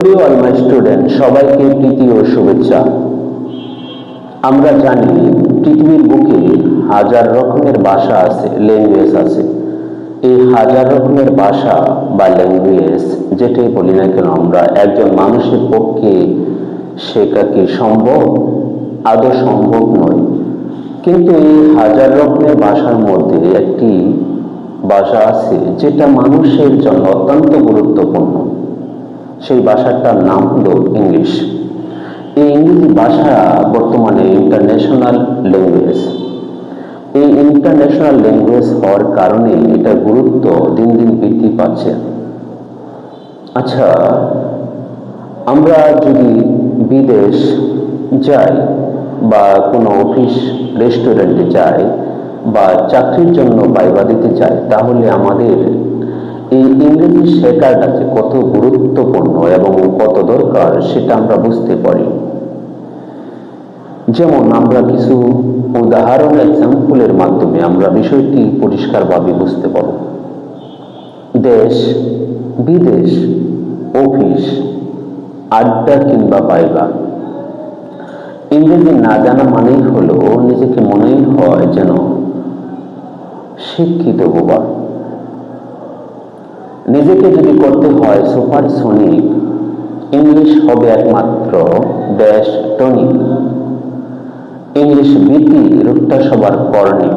প্রিয় all my student, সবাইকে প্রীতি ও শুভেচ্ছা। আমরা জানি পৃথিবীর বুকে হাজার রকমের ভাষা আছে, ল্যাঙ্গুয়েজ আছে। এই হাজার রকমের ভাষা বা ল্যাঙ্গুয়েজ যেটাই বলি না কেন, আমরা একজন মানুষের পক্ষে শেখা কি সম্ভব? আদৌ সম্ভব নয়। কিন্তু এই হাজার রকমের ভাষার মধ্যে একটি ভাষা আছে যেটা মানুষের জন্য অত্যন্ত গুরুত্বপূর্ণ। সেই ভাষাটার নাম হলো ইংলিশ। এই ইংরেজি ভাষা বর্তমানে ইন্টারন্যাশনাল ল্যাঙ্গুয়েজ। এই ইন্টারন্যাশনাল ল্যাঙ্গুয়েজ হওয়ার কারণে এটার গুরুত্ব দিন দিন বৃদ্ধি পাচ্ছে। আচ্ছা, আমরা যদি বিদেশ যাই বা কোনো অফিস রেস্টুরেন্টে যাই বা চাকরির জন্য ভাইবা দিতে যাই, তাহলে আমাদের এই ইংরেজি শেখাটা যে কত গুরুত্বপূর্ণ এবং কত দরকার সেটা আমরা বুঝতে পারি। যেমন আমরা কিছু উদাহরণ এক্সাম্পলের মাধ্যমে আমরা বিষয়টি পরিষ্কারভাবে বুঝতে পারব। দেশ, বিদেশ, অফিস, আড্ডা কিংবা ভাইবা, ইংরেজি না জানা মানেই হলো নিজেকে মনেই হয় যেন শিক্ষিত বোবা। নিজেকে যদি করতে হয় সুপারসনিক, ইংলিশ হবে একমাত্র ড্যাশ টনিক। ইংলিশ বিটি রূপটা সবার কর্ণিক।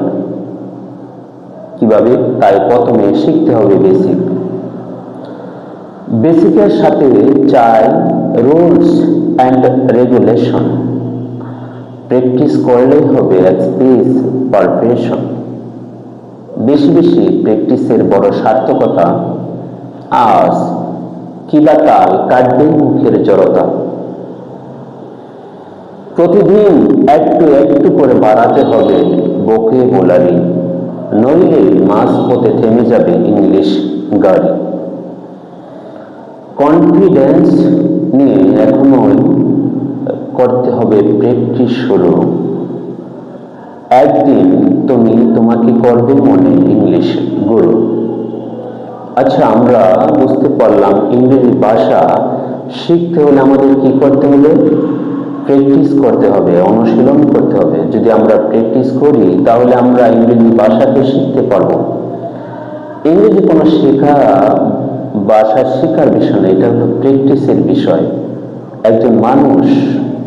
কিভাবে? তাই প্রথমে শিখতে হবে বেসিক। বেসিকের সাথে চাই রুলস অ্যান্ড রেগুলেশন। প্র্যাকটিস করলেই হবে এক্সপ্রেস পারফেকশন। বেশি বেশি প্র্যাকটিসের বড় সার্থকতা। আজ কিবা কাল কাটবে মুখের জড়তা। প্রতিদিন একটু একটু করে বাড়াতে হবে ভোকাবুলারি, নইলে মাঝপথে থেমে যাবে ইংলিশ গাড়ি। কনফিডেন্স নিয়ে এখনই করতে হবে প্র্যাকটিস শুরু। একদিন তোমাকে করবে মনে ইংলিশ গুরু। আচ্ছা, আমরা বুঝতে পারলাম ইংরেজি ভাষা শিখতে হলে আমাদের কি করতে হবে? প্র্যাকটিস করতে হবে, অনুশীলন করতে হবে। যদি আমরা প্র্যাকটিস করি তাহলে আমরা ইংরেজি ভাষাকে শিখতে পারবো। ইংরেজি কোনো ভাষা শেখার বিষয় না, এটা হলো প্র্যাকটিসের বিষয়। একজন মানুষ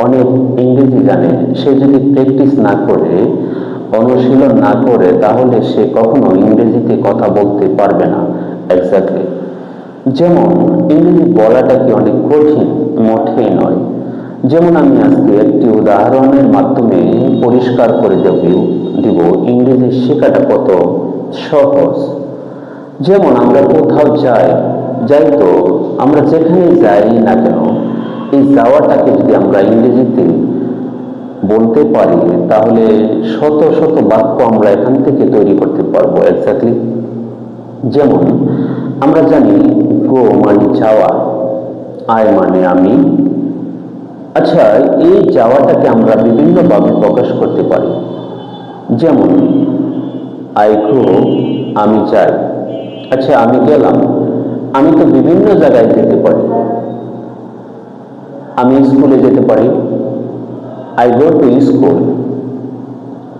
অনেক ইংরেজি জানে, সে যদি প্র্যাকটিস না করে, অনুশীলন না করে, তাহলে সে কখনো ইংরেজিতে কথা বলতে পারবে না। এক্স্যাক্টলি। যেমন ইংরেজি বলাটা কি অনেক কঠিন? মোটেই নয়। যেমন আমি আজকে একটি উদাহরণের মাধ্যমে পরিষ্কার করে দিব ইংরেজি শেখাটা কত সহজ। যেমন আমরা কোথাও যাই তো আমরা যেখানে যাই না কেন, এই যাওয়াটাকে যদি আমরা ইংরেজিতে বলতে পারি তাহলে শত শত বাক্য আমরা এখান থেকে তৈরি করতে পারবো। এক্স্যাক্টলি। যেমন আমরা জানি গো মানে যাওয়া, আই মানে আমি। আচ্ছা, এই যাওয়াটাকে আমরা বিভিন্নভাবে প্রকাশ করতে পারি। যেমন আই গো, আমি যাই। আচ্ছা, আমি গেলাম। আমি তো বিভিন্ন জায়গায় যেতে পারি। আমি স্কুলে যেতে পারি, আই গো টু স্কুল।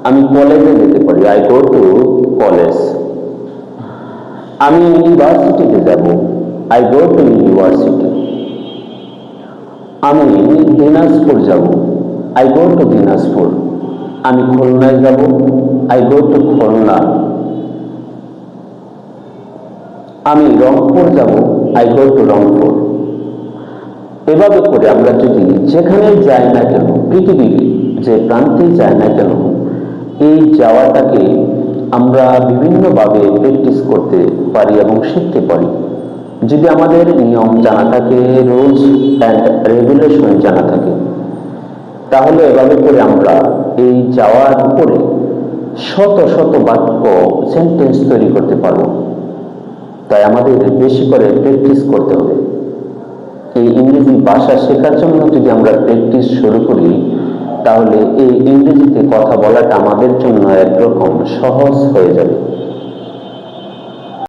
আমি কলেজে যেতে পারি, আই গো টু কলেজ। আমি ইউনিভার্সিটিতে যাব, আই গো টু ইউনিভার্সিটি। আমি দিনাজপুর যাব, আই গো টু দিনাজপুর। আমি খুলনায় যাব, আই গো টু খুলনা। আমি রংপুর যাব, আই গো টু রংপুর। এভাবে করে আমরা যদি যেখানে যাই না কেন, পৃথিবীর যে প্রান্তে যাই না কেন, এই যাওয়াটাকে আমরা বিভিন্নভাবে প্র্যাকটিস করতে পারি এবং শিখতে পারি। যদি আমাদের নিয়ম জানা থাকে, রুলস অ্যান্ড রেগুলেশন জানা থাকে, তাহলে এভাবে করে আমরা এই যাওয়ার উপরে শত শত বাক্য, সেন্টেন্স তৈরি করতে পারব। তাই আমাদের বেশি করে প্র্যাকটিস করতে হবে। এই ইংরেজি ভাষা শেখার জন্য যদি আমরা প্র্যাকটিস শুরু করি, তাহলে এই ইংরেজিতে কথা বলাটা আমাদের জন্য একরকম সহজ হয়ে যাবে।